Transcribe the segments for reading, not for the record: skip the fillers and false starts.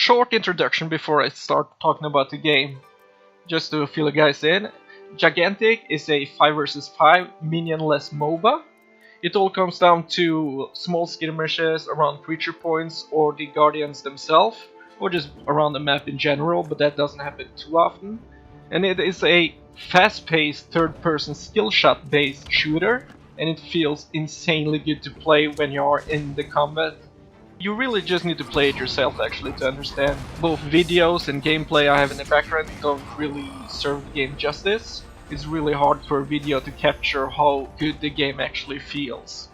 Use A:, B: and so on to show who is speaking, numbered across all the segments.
A: short introduction before I start talking about the game, just to fill you guys in. Gigantic is a 5 vs 5 minionless MOBA. It all comes down to small skirmishes around creature points or the guardians themselves, or just around the map in general, but that doesn't happen too often. And it is a fast-paced third-person skill shot based shooter, and it feels insanely good to play when you are in the combat. You really just need to play it yourself actually to understand. Both videos and gameplay I have in the background don't really serve the game justice. It's really hard for a video to capture how good the game actually feels.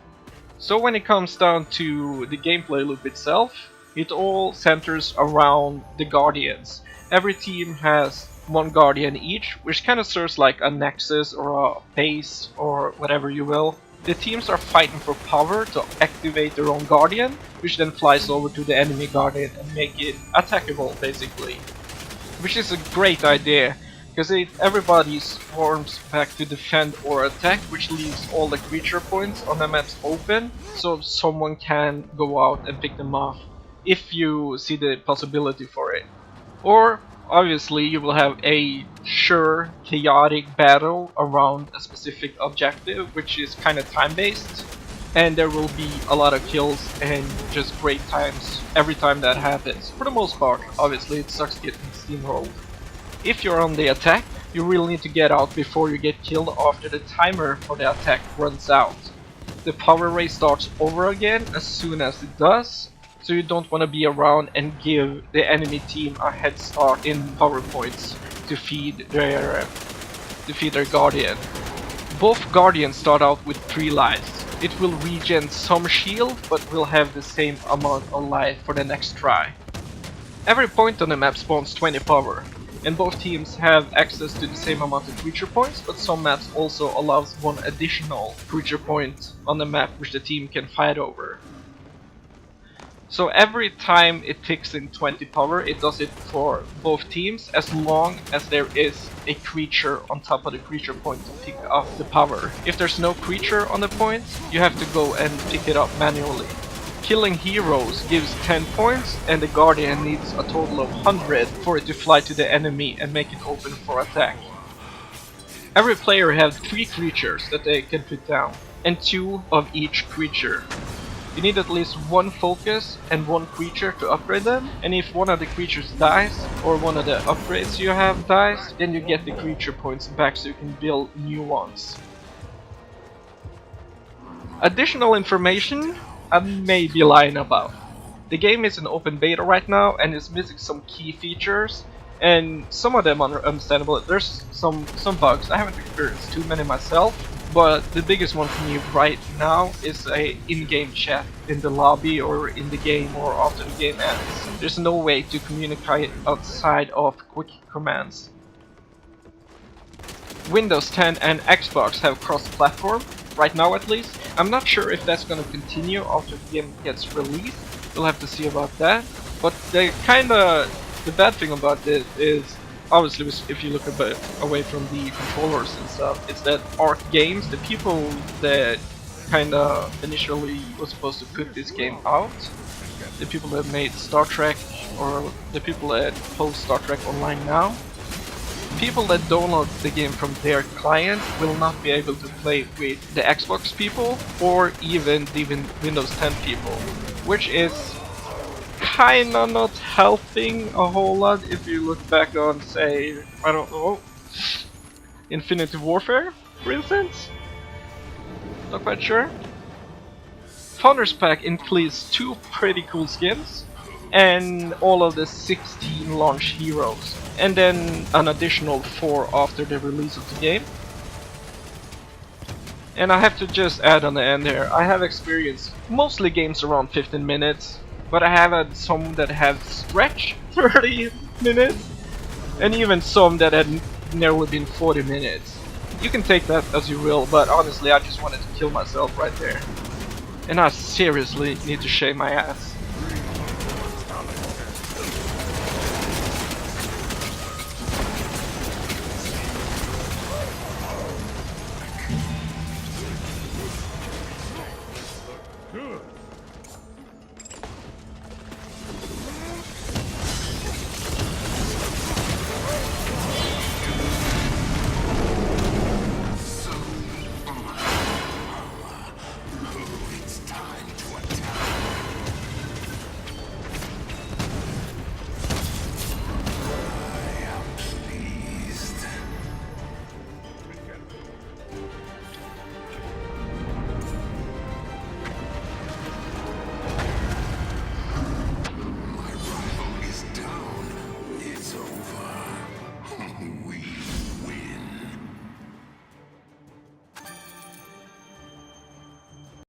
A: So when it comes down to the gameplay loop itself, it all centers around the guardians. Every team has one guardian each, which kind of serves like a nexus or a base or whatever you will. The teams are fighting for power to activate their own guardian, which then flies over to the enemy guardian and make it attackable basically. Which is a great idea, because everybody swarms back to defend or attack, which leaves all the creature points on the maps open, so someone can go out and pick them off if you see the possibility for it. Or obviously you will have a sure chaotic battle around a specific objective, which is kind of time based, and there will be a lot of kills and just great times every time that happens. For the most part, obviously it sucks getting steamrolled. If you're on the attack, you really need to get out before you get killed after the timer for the attack runs out. The power race starts over again as soon as it does, so you don't want to be around and give the enemy team a head start in power points to feed their guardian. Both guardians start out with 3 lives. It will regen some shield, but will have the same amount of life for the next try. Every point on the map spawns 20 power, and both teams have access to the same amount of creature points, but some maps also allows one additional creature point on the map which the team can fight over. So every time it ticks in 20 power, it does it for both teams as long as there is a creature on top of the creature point to pick up the power. If there's no creature on the point, you have to go and pick it up manually. Killing heroes gives 10 points, and the guardian needs a total of 100 for it to fly to the enemy and make it open for attack. Every player has 3 creatures that they can put down, and 2 of each creature. You need at least 1 focus and 1 creature to upgrade them, and if one of the creatures dies, or one of the upgrades you have dies, then you get the creature points back so you can build new ones. Additional information I may be lying about. The game is in open beta right now and is missing some key features, and some of them are understandable. There's some bugs. I haven't experienced too many myself, but the biggest one for me right now is a in-game chat in the lobby or in the game or after the game ends. There's no way to communicate outside of quick commands. Windows 10 and Xbox have cross-platform, right now at least. I'm not sure if that's gonna continue after the game gets released. We'll have to see about that. But the bad thing about this is, obviously, if you look a bit away from the controllers and stuff, it's that Arc Games, the people that kinda initially was supposed to put this game out, the people that made Star Trek, or the people that post Star Trek Online now, people that download the game from their client will not be able to play with the Xbox people or even the Windows 10 people, which is kinda not helping a whole lot if you look back on, say, I don't know, Infinity Warfare, for instance? Not quite sure. Founders Pack includes 2 pretty cool skins and all of the 16 launch heroes, and then an additional 4 after the release of the game. And I have to just add on the end here, I have experienced mostly games around 15 minutes, but I have had some that have stretched 30 minutes, and even some that had nearly been 40 minutes. You can take that as you will, but honestly I just wanted to kill myself right there. And I seriously need to shave my ass.
B: Good.